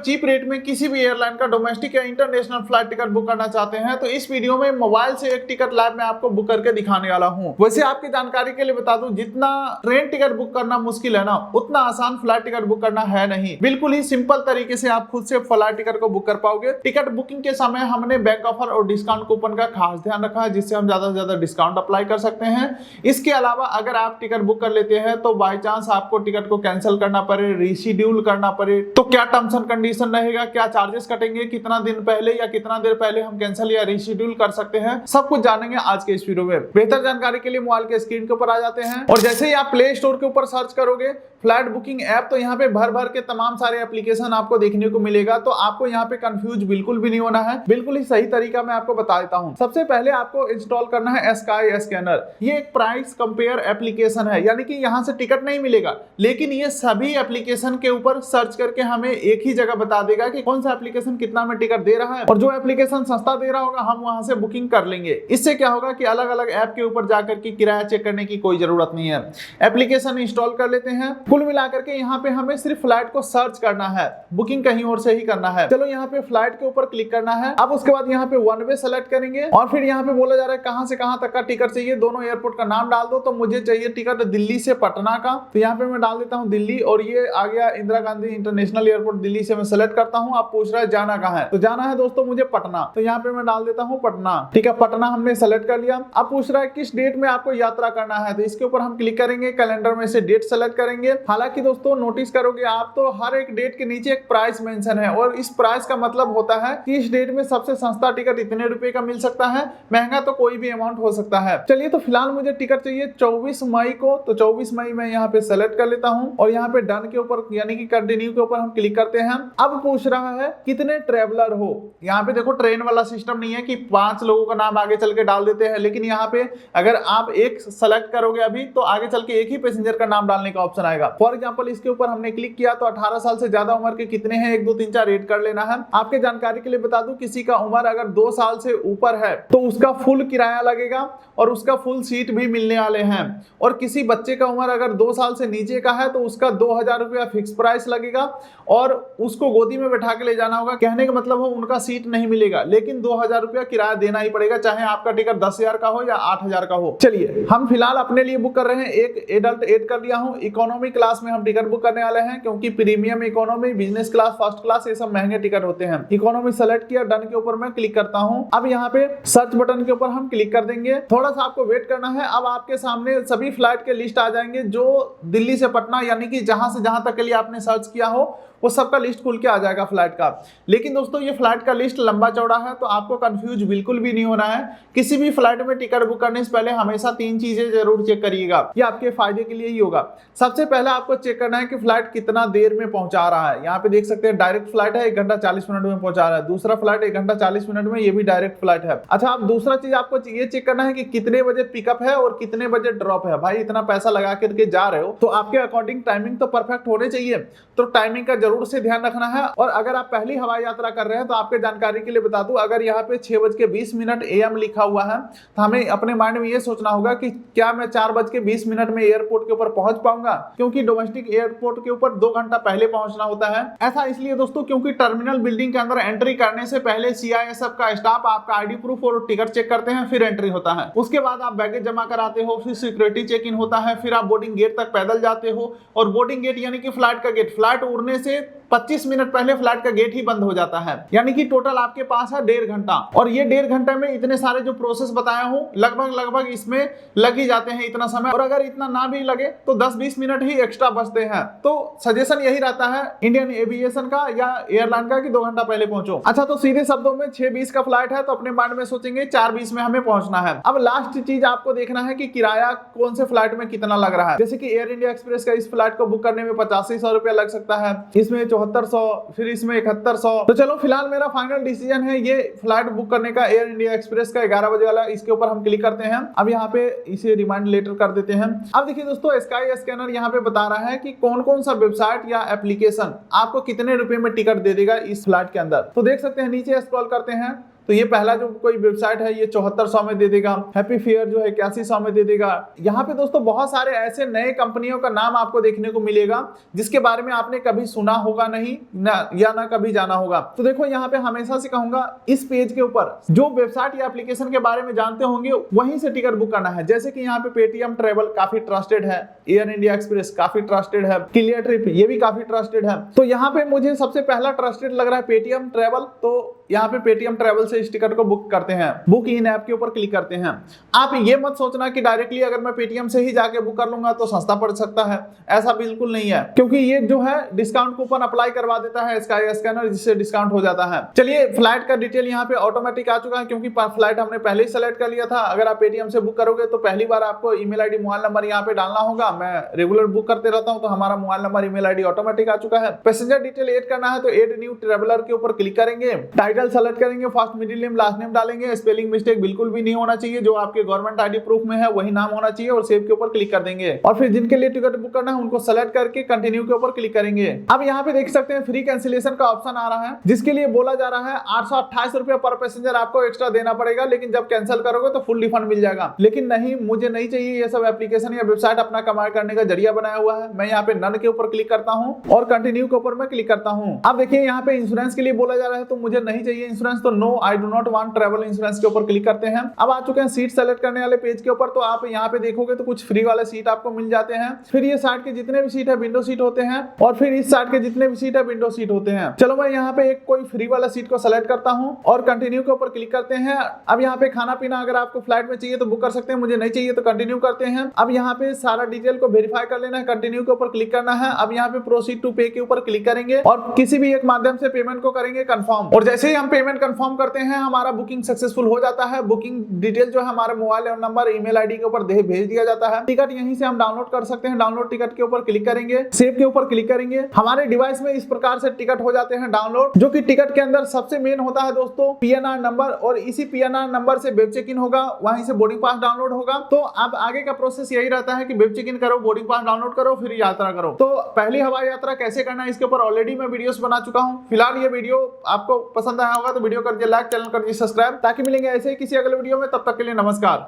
Cheap rate में किसी भी एयरलाइन का डोमेस्टिक या इंटरनेशनल फ्लाइट टिकट बुक करना चाहते हैं तो इस वीडियो में मोबाइल से एक टिकट लाइव में आपको बुक करके दिखाने वाला हूं। वैसे आपकी जानकारी के लिए बता दूं, जितना ट्रेन टिकट बुक करना मुश्किल है ना, उतना आसान फ्लाइट टिकट बुक करना है नहीं। बिल्कुल ही सिंपल तरीके से आप खुद से फ्लाइट टिकट को बुक कर पाओगे। टिकट बुकिंग के समय हमने बैंक ऑफर और डिस्काउंट कूपन का खास ध्यान रखा है, जिससे हम ज्यादा से ज्यादा डिस्काउंट अप्लाई कर सकते हैं। इसके अलावा अगर आप टिकट बुक कर लेते हैं तो बाई चांस आपको टिकट को कैंसिल करना पड़े, रीशेड्यूल करना पड़े, तो क्या टर्म्स एंड कंडीशन रहेगा, क्या चार्जेस कटेंगे, कितना दिन पहले या कितना देर पहले हम कैंसिल या रीशेड्यूल कर सकते हैं, सब कुछ जानेंगे आज के इस वीडियो में। बेहतर जानकारी के लिए मोबाइल के स्क्रीन के ऊपर आ जाते हैं और जैसे ही आप प्ले स्टोर के ऊपर सर्च करोगे फ्लाइट बुकिंग ऐप, तो यहाँ पे भर भर के तमाम सारे एप्लीकेशन आपको देखने को मिलेगा। तो आपको यहाँ पे कंफ्यूज बिल्कुल भी नहीं होना है, बिल्कुल ही सही तरीका मैं आपको बता देता हूँ। सबसे पहले आपको इंस्टॉल करना है स्काई स्कैनर। ये एक प्राइस कंपेयर एप्लीकेशन है, यानी कि यहाँ से टिकट नहीं मिलेगा, लेकिन ये सभी एप्लीकेशन के ऊपर सर्च करके हमें एक ही जगह बता देगा कि कौन सा एप्लीकेशन कितना में टिकट दे रहा है, और जो एप्लीकेशन सस्ता दे रहा होगा हम वहां से बुकिंग कर लेंगे। इससे क्या होगा कि अलग अलग ऐप के ऊपर जाकर के किराया चेक करने की कोई जरूरत नहीं है। एप्लीकेशन इंस्टॉल कर लेते हैं। कुल मिलाकर के यहाँ पे हमें सिर्फ फ्लाइट को सर्च करना है, बुकिंग कहीं और से ही करना है। चलो यहाँ पे फ्लाइट के ऊपर क्लिक करना है। अब उसके बाद यहाँ पे वन वे सेलेक्ट करेंगे और फिर यहाँ पे बोला जा रहा है कहां से कहां तक का टिकट चाहिए, दोनों एयरपोर्ट का नाम डाल दो। तो मुझे चाहिए टिकट दिल्ली से पटना का, तो यहाँ पे मैं डाल देता हूँ दिल्ली, और ये आ गया इंदिरा गांधी इंटरनेशनल एयरपोर्ट दिल्ली से मैं सेलेक्ट करता हूँ। आप पूछ रहा है जाना कहाँ है, तो जाना है दोस्तों मुझे पटना, तो यहाँ पे मैं डाल देता हूँ पटना। ठीक है, पटना हमने सेलेक्ट कर लिया। अब पूछ रहा है किस डेट में आपको यात्रा करना है, तो इसके ऊपर हम क्लिक करेंगे, कैलेंडर में से डेट सेलेक्ट करेंगे। हालांकि दोस्तों नोटिस करोगे आप तो हर एक डेट के नीचे एक प्राइस मेंशन है, और इस प्राइस का मतलब होता है कि इस डेट में सबसे सस्ता टिकट इतने रुपए का मिल सकता है, महंगा तो कोई भी अमाउंट हो सकता है। चलिए, तो फिलहाल मुझे टिकट चाहिए 24 मई को, तो 24 मई मैं यहाँ पे सेलेक्ट कर लेता हूँ और यहाँ पे डन के ऊपर यानी कि कंटिन्यू के ऊपर हम क्लिक करते हैं। अब पूछ रहा है कितने ट्रेवलर हो। यहाँ पे देखो ट्रेन वाला सिस्टम नहीं है कि 5 लोगों का नाम आगे चल के डाल देते हैं, लेकिन यहाँ पे अगर आप एक सेलेक्ट करोगे अभी तो आगे चल के एक ही पैसेंजर का नाम डालने का ऑप्शन आएगा। फॉर एग्जाम्पल इसके ऊपर हमने क्लिक किया तो 18 साल से ज्यादा उम्र के कितने हैं, 1 2 3 4 रेट कर लेना है। आपके जानकारी के लिए बता दूं, किसी का उम्र अगर 2 साल से ऊपर है तो उसका फुल किराया लगेगा और उसका फुल सीट भी मिलने वाले हैं, और किसी बच्चे का उम्र अगर 2 साल से नीचे का है तो उसका 2000 रुपया फिक्स प्राइस लगेगा और उसको गोदी में बैठा के ले जाना होगा। कहने का मतलब हो उनका सीट नहीं मिलेगा, लेकिन 2000 रुपया किराया देना ही पड़ेगा, चाहे आपका टिकट 10,000 का हो या 8,000 का हो। चलिए, हम फिलहाल अपने लिए बुक कर रहे हैं, एक एडल्ट ऐड कर लिया हूं। इकोनॉमी क्लास में हम टिकट बुक करने वाले हैं, क्योंकि premium, economy, business class, first class ये सब महंगे टिकट होते हैं। इकोनॉमी सेलेक्ट किया, डन के ऊपर मैं क्लिक करता हूं। अब यहाँ पे सर्च बटन के ऊपर हम क्लिक कर देंगे। थोड़ा सा आपको वेट करना है। अब आपके सामने सभी फ्लाइट के लिस्ट आ जाएंगे जो दिल्ली से पटना, यानी कि जहां से जहां तक के लिए आपने सर्च किया हो वो सबका लिस्ट खुल के आ जाएगा फ्लाइट का। लेकिन दोस्तों ये फ्लाइट का लिस्ट लंबा चौड़ा है, तो आपको कंफ्यूज बिल्कुल भी नहीं होना है। किसी भी फ्लाइट में टिकट बुक करने से पहले हमेशा 3 चीजें जरूर चेक करिएगा, ये आपके फायदे के लिए ही होगा। सबसे पहले आपको चेक करना है कि फ्लाइट कितना देर में पहुंचा रहा है। यहाँ पे देख सकते हैं डायरेक्ट फ्लाइट है, 1 घंटा 40 मिनट में पहुंचा रहा है। दूसरा फ्लाइट 1 घंटा 40 मिनट में, ये भी डायरेक्ट फ्लाइट है। अच्छा, अब दूसरा चीज आपको ये चेक करना है कि कितने बजे पिकअप है और कितने बजे ड्रॉप है। भाई इतना पैसा लगा करके जा रहे हो तो आपके अकॉर्डिंग टाइमिंग तो परफेक्ट होने चाहिए, तो टाइमिंग का जरूर से ध्यान रखना है। और अगर आप पहली हवाई यात्रा कर रहे हैं तो आपके जानकारी के लिए बता दूं, अगर यहाँ पे 6:20 AM लिखा हुआ है तो हमें अपने माइंड में ये सोचना होगा कि क्या मैं 4:20 में एयरपोर्ट के ऊपर पहुंच पाऊंगा, क्योंकि डोमेस्टिक एयरपोर्ट के ऊपर 2 घंटा पहले पहुंचना होता है। ऐसा इसलिए दोस्तों क्योंकि टर्मिनल बिल्डिंग के अंदर एंट्री करने से पहले CISF का स्टाफ आपका ID प्रूफ और टिकट चेक करते हैं, फिर एंट्री होता है। उसके बाद आप बैगेज जमा कराते हो, फिर सिक्योरिटी चेक इन होता है, फिर आप बोर्डिंग गेट तक पैदल जाते हो, और बोर्डिंग गेट यानी कि फ्लाइट का गेट, फ्लाइट उड़ने से 25 मिनट पहले फ्लाइट का गेट ही बंद हो जाता है, यानी कि टोटल आपके पास है 1.5 घंटा। और ये 1.5 घंटे में इतने सारे जो प्रोसेस बताया हूं लगभग इसमें लग ही जाते हैं इतना समय, और अगर इतना ना भी लगे तो 10-20 मिनट ही एक्स्ट्रा बचते हैं। तो सजेशन यही रहता है इंडियन एविएशन का या एयरलाइन का कि 2 घंटा पहले पहुंचो। अच्छा, तो सीधे शब्दों में 6:20 का फ्लाइट है तो अपने माइंड में सोचेंगे 4:20 में हमें पहुंचना है। अब लास्ट चीज आपको देखना है कि किराया कौन से फ्लाइट में कितना लग रहा है। जैसे कि एयर इंडिया एक्सप्रेस का इस फ्लाइट को बुक करने में 8500 रुपया लग सकता है, इसमें 7400, फिर इसमें 7100। तो चलो फिलहाल मेरा फाइनल डिसीजन है ये फ्लाइट बुक करने का, एयर इंडिया एक्सप्रेस का 11 बजे वाला। इसके ऊपर हम क्लिक करते हैं। अब यहाँ पे इसे रिमाइंड लेटर कर देते हैं। अब देखिए दोस्तों, स्काई स्कैनर यहाँ पे बता रहा है कि कौन कौन सा वेबसाइट या एप्लीकेशन आपको कितने रुपए में टिकट दे देगा इस फ्लाइट के अंदर। तो देख सकते हैं नीचे स्क्रॉल करते हैं तो ये पहला जो कोई वेबसाइट है ये 7400 में दे देगा। हैप्पी फेयर जो है 8100 में दे देगा। यहाँ पे दोस्तों बहुत सारे ऐसे नए कंपनियों का नाम आपको देखने को मिलेगा जिसके बारे में आपने कभी सुना होगा नहीं ना कभी जाना होगा। तो देखो यहाँ पे हमेशा से कहूंगा इस पेज के ऊपर जो वेबसाइट या एप्लीकेशन के बारे में जानते होंगे वहीं से टिकट बुक करना है। जैसे कि यहाँ पे पेटीएम ट्रेवल काफी ट्रस्टेड है, एयर इंडिया एक्सप्रेस काफी ट्रस्टेड है, क्लियर ट्रिप ये भी काफी ट्रस्टेड है। तो यहाँ पे मुझे सबसे पहला ट्रस्टेड लग रहा है पेटीएम ट्रेवल। तो यहाँ पे पेटीएम ट्रेवल से इस टिकट को बुक करते हैं, बुक इन ऐप के ऊपर क्लिक करते हैं। आप ये मत सोचना कि डायरेक्टली अगर मैं पेटीएम से ही जाके बुक कर लूंगा तो सस्ता पड़ सकता है, ऐसा बिल्कुल नहीं है, क्योंकि ये जो है डिस्काउंट कूपन अप्लाई करवा देता है स्काई स्कैनर, जिससे डिस्काउंट हो जाता है। चलिए फ्लाइट का डिटेल यहाँ पे ऑटोमेटिक आ चुका है क्योंकि फ्लाइट हमने पहले ही सेलेक्ट कर लिया था। अगर आप पेटीएम से बुक करोगे तो पहली बार आपको ईमेल आईडी मोबाइल नंबर यहाँ पे डालना होगा। मैं रेगुलर बुक करते रहता हूँ तो हमारा mobile number email ID automatic आ चुका है। पैसेंजर डिटेल ऐड करना है तो ऐड न्यू ट्रेवलर के ऊपर क्लिक करेंगे, टाइटल सेलेक्ट करेंगे, first middle name last name डालेंगे, स्पेलिंग मिस्टेक बिल्कुल भी नहीं होना चाहिए, जो आपके गवर्नमेंट आईडी प्रूफ में है वही नाम होना चाहिए और सेव के ऊपर क्लिक कर देंगे। और फिर जिनके लिए टिकट बुक करना है उनको सेलेक्ट करके कंटिन्यू के ऊपर क्लिक करेंगे। अब यहाँ पे देख सकते हैं फ्री कैंसिलेशन का ऑप्शन आ रहा है, जिसके लिए बोला जा रहा है 828 रुपया पर पैसेंजर आपको एक्स्ट्रा देना पड़ेगा, लेकिन जब कैंसिल करोगे तो फुल रिफंड मिल जाएगा। लेकिन नहीं, मुझे नहीं चाहिए ये सब एप्लीकेशन या वेबसाइट अपना कमाई करने का जरिया बनाया हुआ है। मैं यहाँ पे नन के ऊपर क्लिक करता हूँ और कंटिन्यू के ऊपर मैं क्लिक करता हूँ। अब देखिए यहाँ पे इंश्योरेंस के लिए बोला जा रहा है, तो मुझे नहीं चाहिए इंश्योरेंस, तो no I do not want travel insurance के ऊपर क्लिक करते हैं। अब आ चुके हैं सीट सेलेक्ट करने वाले पेज के ऊपर। तो आप यहाँ पे देखोगे तो कुछ फ्री वाले सीट आपको मिल जाते हैं। फिर ये साइड के जितने भी सीट है विंडो सीट होते हैं और फिर इस साइड के जितने भी सीट है विंडो सीट होते हैं। चलो मैं यहाँ पे एक कोई फ्री वाला सीट को सेलेक्ट करता हूँ और कंटिन्यू के ऊपर क्लिक करते हैं। अब यहाँ पे खाना पीना अगर आपको फ्लाइट में चाहिए तो बुक कर सकते हैं, मुझे नहीं चाहिए तो कंटिन्यू करते हैं। अब यहाँ पे सारा डिटेल को वेरीफाई कर लेना है, कंटिन्यू के ऊपर क्लिक करना है। अब यहाँ पे प्रोसीड टू पे के ऊपर क्लिक करेंगे और किसी भी एक माध्यम से पेमेंट को करेंगे कंफर्म। और जैसे ही हम पेमेंट कंफर्म करते हैं हमारा बुकिंग सक्सेसफुल हो जाता है। बुकिंग डिटेल जो है हमारे मोबाइल नंबर ईमेल आईडी के ऊपर भेज दिया जाता है। टिकट यहीं से हम डाउनलोड कर सकते हैं। डाउनलोड टिकट के ऊपर क्लिक करेंगे, सेव के ऊपर क्लिक करेंगे। हमारे डिवाइस में इस प्रकार से टिकट हो जाते हैं डाउनलोड, जो कि टिकट के अंदर सबसे मेन होता है दोस्तों पीएनआर नंबर, और इसी पीएनआर नंबर से वेब चेक इन होगा, वहीं से बोर्डिंग पास डाउनलोड होगा। तो अब आगे का प्रोसेस यही रहता है कि वेब चेक इन करो, बोर्डिंग पास डाउनलोड करो, फिर यात्रा करो। तो पहली हवाई यात्रा कैसे करना है इसके ऊपर ऑलरेडी मैं वीडियोस बना चुका हूं। फिलहाल ये वीडियो आपको पसंद आया होगा तो वीडियो कर दिए लाइक, चैनल कर दिए सब्सक्राइब, ताकि मिलेंगे ऐसे ही किसी अगले वीडियो में। तब तक के लिए नमस्कार।